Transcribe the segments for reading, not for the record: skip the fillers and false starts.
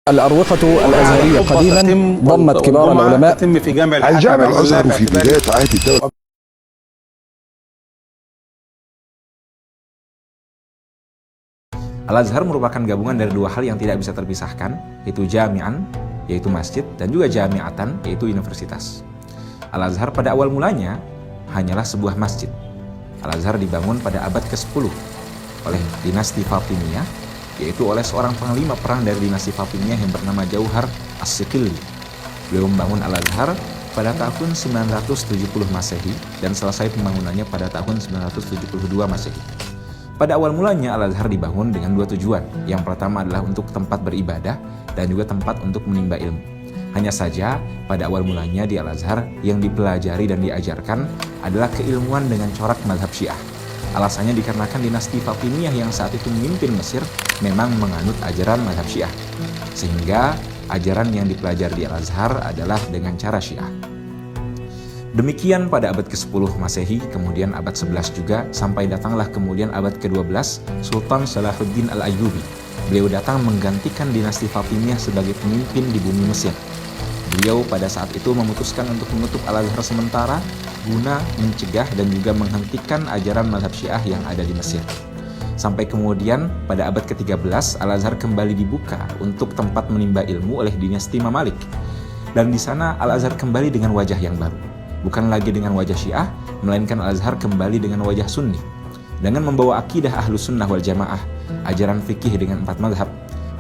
الأروقة الأزهرية قديما ضمت كبار العلماء. تتم في جامع الجامع الأزهر في بداية عهد الدولة. Al-Azhar merupakan gabungan dari dua hal yang tidak bisa terpisahkan, yaitu jami'an, yaitu masjid, dan juga jami'atan, yaitu universitas. Al-Azhar pada awal mulanya hanyalah sebuah masjid. Al-Azhar dibangun pada abad ke-10 oleh dinasti Fatimiyah, yaitu oleh seorang panglima perang dari dinasti Fatimiyah yang bernama Jauhar As-Siqilli. Beliau membangun Al-Azhar pada tahun 970 Masehi dan selesai pembangunannya pada tahun 972 Masehi. Pada awal mulanya Al-Azhar dibangun dengan dua tujuan. Yang pertama adalah untuk tempat beribadah dan juga tempat untuk menimba ilmu. Hanya saja pada awal mulanya di Al-Azhar yang dipelajari dan diajarkan adalah keilmuan dengan corak mazhab Syiah. Alasannya dikarenakan dinasti Fatimiyah yang saat itu memimpin Mesir memang menganut ajaran mazhab Syiah. Sehingga ajaran yang dipelajari di Al-Azhar adalah dengan cara Syiah. Demikian pada abad ke-10 Masehi, kemudian abad 11 juga, sampai datanglah kemudian abad ke-12 Sultan Salahuddin Al-Ayyubi. Beliau datang menggantikan dinasti Fatimiyah sebagai pemimpin di bumi Mesir. Beliau pada saat itu memutuskan untuk menutup Al-Azhar sementara guna mencegah dan juga menghentikan ajaran mazhab Syiah yang ada di Mesir. Sampai kemudian pada abad ke-13 Al-Azhar kembali dibuka untuk tempat menimba ilmu oleh dinasti Mamalik. Dan di sana Al-Azhar kembali dengan wajah yang baru. Bukan lagi dengan wajah Syiah, melainkan Al-Azhar kembali dengan wajah Sunni. Dengan membawa akidah Ahlus Sunnah wal Jamaah, ajaran fikih dengan 4 mazhab,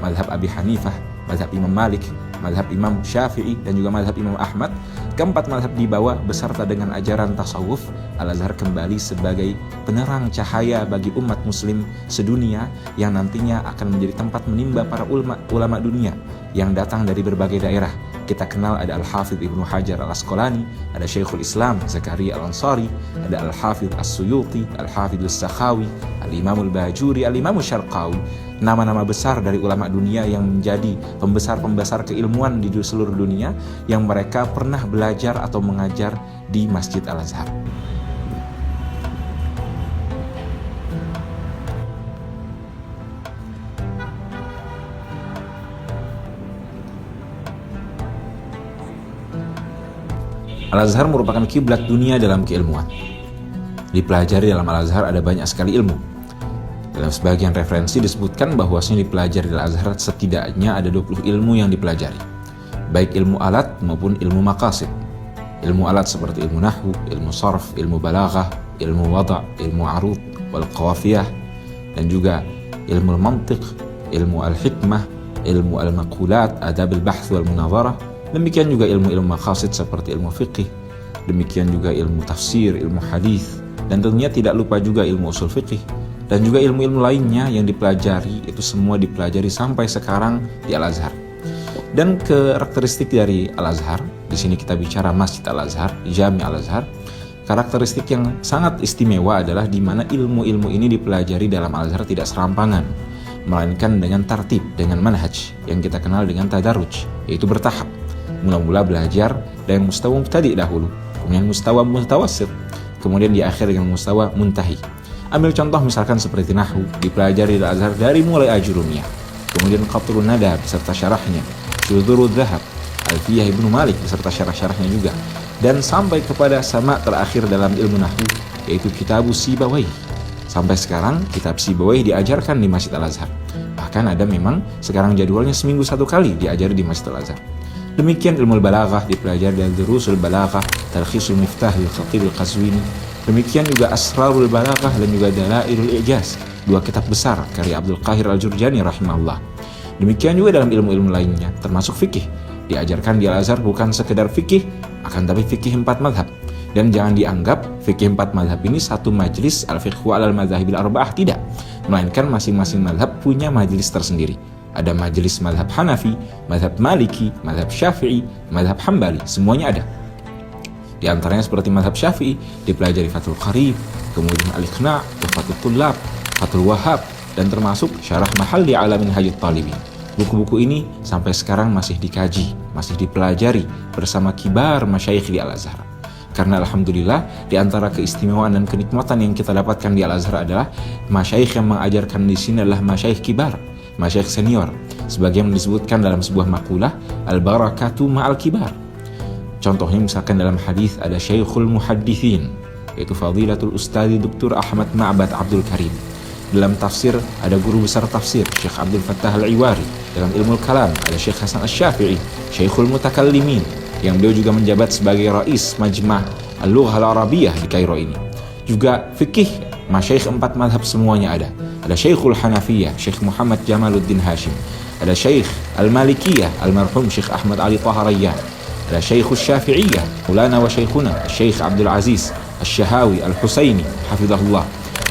mazhab Abi Hanifah, mazhab Imam Malik, mazhab Imam Syafi'i, dan juga mazhab Imam Ahmad. Keempat mazhab dibawa beserta dengan ajaran tasawuf. Al-Azhar kembali sebagai penerang cahaya bagi umat muslim sedunia yang nantinya akan menjadi tempat menimba para ulama dunia yang datang dari berbagai daerah. Kita kenal ada Al-Hafidh Ibnu Hajar Al-Asqalani, ada Syekhul Islam Zakaria Al-Ansari, ada Al-Hafidh As-Suyuti, Al-Hafidh As-Sakhawi, Al-Imam Al-Bajuri, Al-Imam Syarqawi. Nama-nama besar dari ulama dunia yang menjadi pembesar-pembesar keilmuan di seluruh dunia yang mereka pernah belajar atau mengajar di Masjid Al-Azhar. Al-Azhar merupakan kiblat dunia dalam keilmuan. Dipelajari dalam Al-Azhar ada banyak sekali ilmu. Dalam sebagian referensi disebutkan bahwasanya dipelajari di Al-Azhar setidaknya ada 20 ilmu yang dipelajari. Baik ilmu alat maupun ilmu maqasid. Ilmu alat seperti ilmu nahwu, ilmu sarf, ilmu balaghah, ilmu wada', ilmu arud, wal qawafiyah, dan juga ilmu mantiq, ilmu al-hikmah, ilmu al-maqulat, adab al-bahth wal munadharah. Demikian juga ilmu-ilmu maqasid seperti ilmu fiqih, demikian juga ilmu tafsir, ilmu hadis, dan tentunya tidak lupa juga ilmu usul fiqih dan juga ilmu-ilmu lainnya yang dipelajari. Itu semua dipelajari sampai sekarang di Al-Azhar. Dan karakteristik dari Al-Azhar, di sini kita bicara Masjid Al-Azhar, Jami Al-Azhar. Karakteristik yang sangat istimewa adalah di mana ilmu-ilmu ini dipelajari dalam Al-Azhar tidak serampangan, melainkan dengan tartib, dengan manhaj yang kita kenal dengan tadarruj, yaitu bertahap. Mula-mula belajar dari mustawa mubtadi dahulu, kemudian mustawa mutawassit, kemudian di akhir dengan mustawa muntahi. Ambil contoh misalkan seperti nahwu, dipelajari di Al-Azhar dari mulai Ajurumiyah, kemudian Qatrun Nada beserta syarahnya, Syudhurud Dhahab, Alfiyah Ibnu Malik beserta syarah-syarahnya juga, dan sampai kepada sama terakhir dalam ilmu nahwu, yaitu Kitabus Sibawayh. Sampai sekarang kitab Sibawayh diajarkan di Masjid Al-Azhar. Bahkan ada memang sekarang jadwalnya seminggu 1 kali diajari di Masjid Al-Azhar. Demikian ilmu balaghah dipelajari dari Durusul Balaghah, Talkhisul Miftah Al-Khatib Al-Qazwini. Demikian juga Asrarul Balaghah dan juga Dalailul Ijaz, 2 kitab besar karya Abdul Qahir Al-Jurjani rahimahullah. Demikian juga dalam ilmu-ilmu lainnya, termasuk fikih. Diajarkan di Al-Azhar bukan sekedar fikih, akan tapi fikih 4 mazhab. Dan jangan dianggap fikih 4 mazhab ini satu majlis al-fiqhu alal madzahibil arba'ah, tidak. Melainkan masing-masing mazhab punya majlis tersendiri. Ada majelis mazhab Hanafi, mazhab Maliki, mazhab Syafi'i, mazhab Hambali, semuanya ada. Di antaranya seperti mazhab Syafi'i dipelajari Fathul Qarib, kemudian Al-Iqna', Tuhfatul Tullab, Fathul Wahhab, dan termasuk Syarah Mahalli ala Minhajut Talibin. Buku-buku ini sampai sekarang masih dikaji, masih dipelajari bersama kibar masyayikh di Al-Azhar. Karena alhamdulillah di antara keistimewaan dan kenikmatan yang kita dapatkan di Al-Azhar adalah masyayikh yang mengajarkan di sini adalah masyayikh kibar, masyayikh senior, Sebagaimana disebutkan dalam sebuah maqalah, al-barakatu ma'al kibar. Contohnya misalkan dalam hadis ada Syekhul Muhaddithin, yaitu Fadilatul Ustadz Dr. Ahmad Ma'bad Abdul Karim. Dalam tafsir ada guru besar tafsir Syekh Abdul Fattah Al-Iwari. Dalam ilmu kalam ada Syekh Hasan Asy-Syafi'i, Syekhul Mutakallimin, yang beliau juga menjabat sebagai Rais Majma' Al-Lughah Al-Arabiyah di Kairo ini. Juga fikih, masyaikh 4 madhab semuanya ada. Ada Syekhul Hanafiyah, Syekh Muhammad Jamaluddin Hashim. Ada Syekh Al-Malikiyah, almarhum Syekh Ahmad Ali Taha Rayyan. Ada Syekhul Syafi'iyah, Maulana wa Syekhuna Syekh Abdul Aziz Asy-Syahawi Al-Husaini hafizahullah.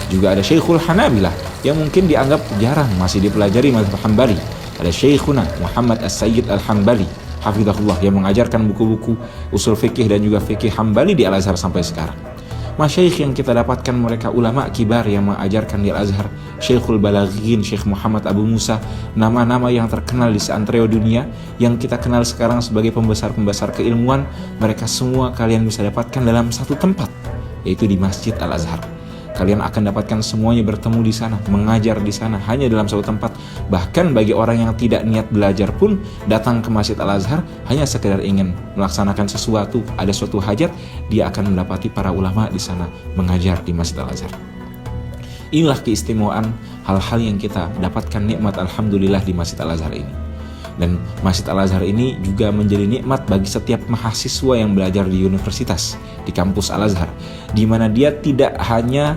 Juga ada Syekhul Hanabilah yang mungkin dianggap jarang masih dipelajari mazhab Hambali. Ada Syekhuna Muhammad As-Sayyid Al-Hambali hafizahullah yang mengajarkan buku-buku usul fikih dan juga fikih Hambali di Al-Azhar sampai sekarang. Masyaikh yang kita dapatkan mereka ulama kibar yang mengajarkan di Al-Azhar, Syekhul Balaghin, Syekh Muhammad Abu Musa, nama-nama yang terkenal di seantero dunia yang kita kenal sekarang sebagai pembesar-pembesar keilmuan, mereka semua kalian bisa dapatkan dalam satu tempat, yaitu di Masjid Al-Azhar. Kalian akan dapatkan semuanya bertemu di sana, mengajar di sana, hanya dalam satu tempat. Bahkan bagi orang yang tidak niat belajar pun datang ke Masjid Al-Azhar hanya sekedar ingin melaksanakan sesuatu, ada suatu hajat, dia akan mendapati para ulama di sana mengajar di Masjid Al-Azhar. Inilah keistimewaan hal-hal yang kita dapatkan nikmat alhamdulillah di Masjid Al-Azhar ini. Dan Masjid Al-Azhar ini juga menjadi nikmat bagi setiap mahasiswa yang belajar di universitas, di kampus Al-Azhar, di mana dia tidak hanya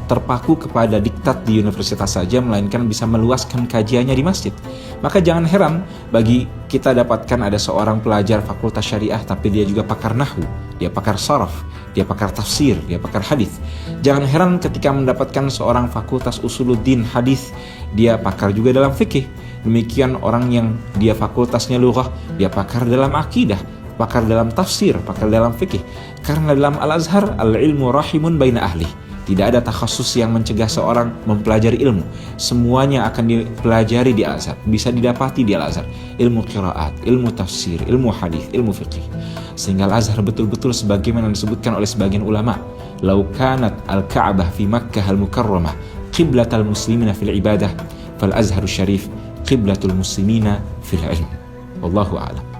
terpaku kepada diktat di universitas saja, melainkan bisa meluaskan kajiannya di masjid. Maka jangan heran bagi kita dapatkan ada seorang pelajar fakultas syariah tapi dia juga pakar nahwu, dia pakar saraf, dia pakar tafsir, dia pakar hadis. Jangan heran ketika mendapatkan seorang fakultas usuluddin hadis, dia pakar juga dalam fikih. Demikian orang yang dia fakultasnya lughah, dia pakar dalam akidah, pakar dalam tafsir, pakar dalam fikih. Karena dalam Al-Azhar al-ilmu rahimun baina ahli. Tidak ada takhasus yang mencegah seorang mempelajari ilmu. Semuanya akan dipelajari di Al-Azhar, bisa didapati di Al-Azhar. Ilmu qiraat, ilmu tafsir, ilmu hadis, ilmu fikih. Sehingga Al-Azhar betul-betul sebagaimana disebutkan oleh sebagian ulama, "Lau kanat al-Ka'bah fi Makkah al-Mukarramah qiblatal muslimina fil ibadah, fal Azharus Syarif qiblatul muslimina fil ilm." Wallahu a'lam.